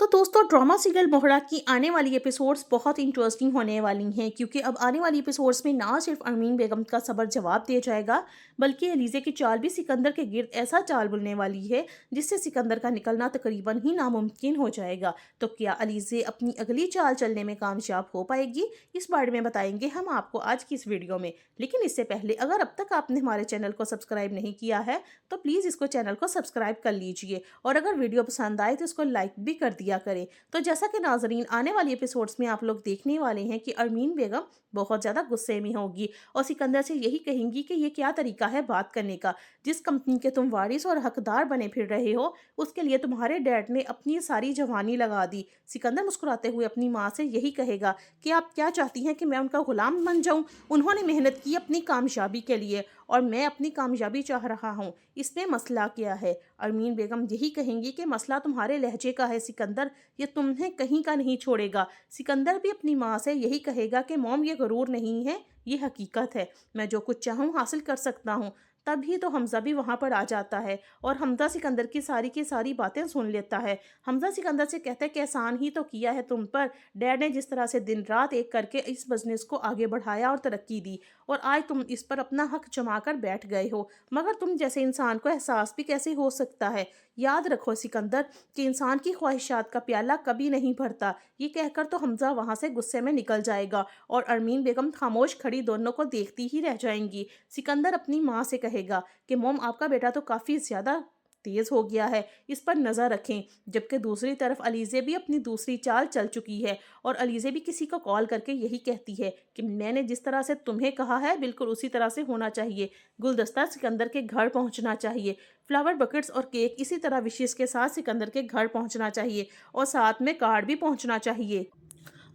तो दोस्तों drama serial मोहरा की आने वाली एपिसोड्स बहुत इंटरेस्टिंग होने वाली हैं क्योंकि अब आने वाली एपिसोड्स में ना सिर्फ अरमीन बेगम का सबर जवाब दिया जाएगा बल्कि अलीज़े की चाल भी सिकंदर के गिर्द ऐसा चाल बुनने वाली है जिससे सिकंदर का निकलना तकरीबन ही नामुमकिन हो जाएगा। तो क्या अलीज़े अपनी अगली चाल चलने में कामयाब हो पाएगी, इस बारे में बताएंगे हम आपको आज की इस वीडियो में। लेकिन इससे पहले अगर अब तक आपने हमारे चैनल को सब्सक्राइब नहीं किया है तो प्लीज़ इसको चैनल को सब्सक्राइब कर लीजिए और अगर वीडियो पसंद आए तो इसको लाइक भी कर दिया करें। तो जैसा कि नाजरीन आने वाली एपिसोड्स में आप लोग देखने वाले हैं कि अरमीन बेगम बहुत ज़्यादा गुस्से में होगी और सिकंदर से यही कहेंगी कि ये क्या तरीका है बात करने का। जिस कंपनी के तुम वारिस और हकदार बने फिर रहे हो उसके लिए तुम्हारे डैड ने अपनी सारी जवानी लगा दी। सिकंदर मुस्कुराते हुए अपनी माँ से यही कहेगा कि आप क्या चाहती हैं कि मैं उनका गुलाम बन जाऊं? उन्होंने मेहनत की अपनी कामयाबी के लिए और मैं अपनी कामयाबी चाह रहा हूँ, इसमें मसला क्या है? अरमीन बेगम यही कहेंगी कि मसला तुम्हारे लहजे का है सिकंदर, ये तुम्हें कहीं का नहीं छोड़ेगा। सिकंदर भी अपनी माँ से यही कहेगा कि मॉम ये गरूर नहीं है, ये हकीकत है, मैं जो कुछ चाहूँ हासिल कर सकता हूँ। तभी तो हमज़ा भी वहाँ पर आ जाता है और हमज़ा सिकंदर की सारी बातें सुन लेता है। हमज़ा सिकंदर से कहता है कि एहसान ही तो किया है तुम पर, डैड ने जिस तरह से दिन रात एक करके इस बिज़नेस को आगे बढ़ाया और तरक्की दी और आज तुम इस पर अपना हक जमा कर बैठ गए हो, मगर तुम जैसे इंसान को एहसास भी कैसे हो सकता है? याद रखो सिकंदर कि इंसान की ख्वाहिशात का प्याला कभी नहीं भरता। ये कहकर तो हमज़ा वहाँ से गुस्से में निकल जाएगा और अरमीन बेगम खामोश खड़ी दोनों को देखती ही रह जाएंगी। सिकंदर अपनी माँ से कहेगा कि मोम आपका बेटा तो काफ़ी ज़्यादा तेज हो गया है, इस पर नज़र रखें। जबकि दूसरी तरफ अलीज़े भी अपनी दूसरी चाल चल चुकी है और अलीज़े भी किसी को कॉल करके यही कहती है कि मैंने जिस तरह से तुम्हें कहा है बिल्कुल उसी तरह से होना चाहिए। गुलदस्ता सिकंदर के घर पहुंचना चाहिए, फ्लावर बकेट्स और केक इसी तरह विशेष के साथ सिकंदर के घर पहुंचना चाहिए और साथ में कार्ड भी पहुंचना चाहिए।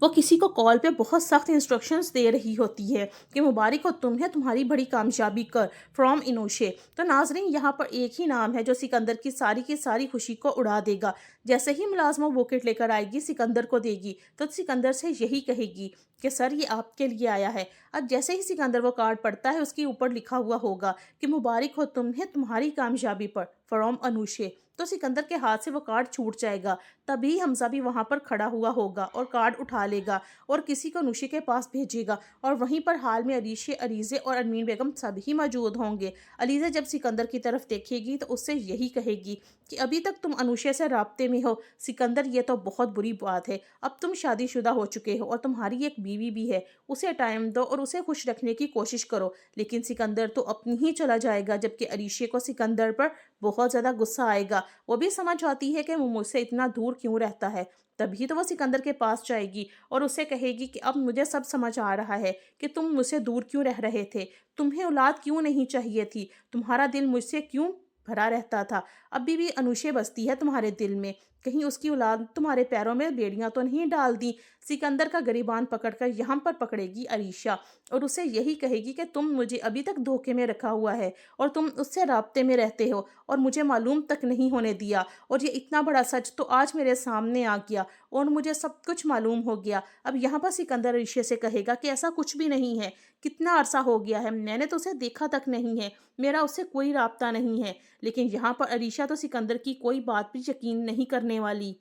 वो किसी को कॉल पे बहुत सख्त इंस्ट्रक्शंस दे रही होती है कि मुबारक हो तुम्हें तुम्हारी बड़ी कामयाबी कर, फ्रॉम इनोशे। तो नाजरीन यहाँ पर एक ही नाम है जो सिकंदर की सारी खुशी को उड़ा देगा। जैसे ही मुलाजमा बुकेट लेकर आएगी सिकंदर को देगी तो सिकंदर से यही कहेगी कि सर ये आपके लिए आया है। अब जैसे ही सिकंदर वो कार्ड पढ़ता है उसके ऊपर लिखा हुआ होगा कि मुबारक हो तुम्हें तुम्हारी कामयाबी पर, फ्रॉम अनुशे। तो सिकंदर के हाथ से वो कार्ड छूट जाएगा। तभी हमजा भी वहाँ पर खड़ा हुआ होगा और कार्ड उठा लेगा और किसी को अनुशे के पास भेजेगा और वहीं पर हाल में अलीज़े और अरमीन बेगम सभी मौजूद होंगे। अलीज़ा जब सिकंदर की तरफ देखेगी तो उससे यही कहेगी कि अभी तक तुम अनुशे से राब्ते में हो। सिकंदर ये तो बहुत बुरी बात है, अब तुम शादीशुदा हो चुके हो और तुम्हारी एक बीवी भी है, उसे टाइम दो और उसे खुश रखने की कोशिश करो। लेकिन सिकंदर तो अपनी ही चला जाएगा जबकि अरीशे को सिकंदर पर बहुत ज़्यादा गुस्सा आएगा। वो भी समझ आती है कि वो मुझसे इतना दूर क्यों रहता है। तभी तो वो सिकंदर के पास जाएगी और उससे कहेगी कि अब मुझे सब समझ आ रहा है कि तुम मुझसे दूर क्यों रह रहे थे, तुम्हें औलाद क्यों नहीं चाहिए थी, तुम्हारा दिल मुझसे क्यों भरा रहता था। अभी भी अनुशे बसती है तुम्हारे दिल में, कहीं उसकी औलाद तुम्हारे पैरों में बेड़ियां तो नहीं डाल दी। सिकंदर का गरीबान पकड़कर यहाँ पर पकड़ेगी अरीशा और उसे यही कहेगी कि तुम मुझे अभी तक धोखे में रखा हुआ है और तुम उससे राब्ते में रहते हो और मुझे मालूम तक नहीं होने दिया, और ये इतना बड़ा सच तो आज मेरे सामने आ गया और मुझे सब कुछ मालूम हो गया। अब यहाँ पर सिकंदर अरीशा से कहेगा कि ऐसा कुछ भी नहीं है, कितना अरसा हो गया है, मैंने तो उसे देखा तक नहीं है, मेरा उससे कोई राब्ता नहीं है। लेकिन यहाँ पर अरीशा तो सिकंदर की कोई बात भी यकीन नहीं करने वाली।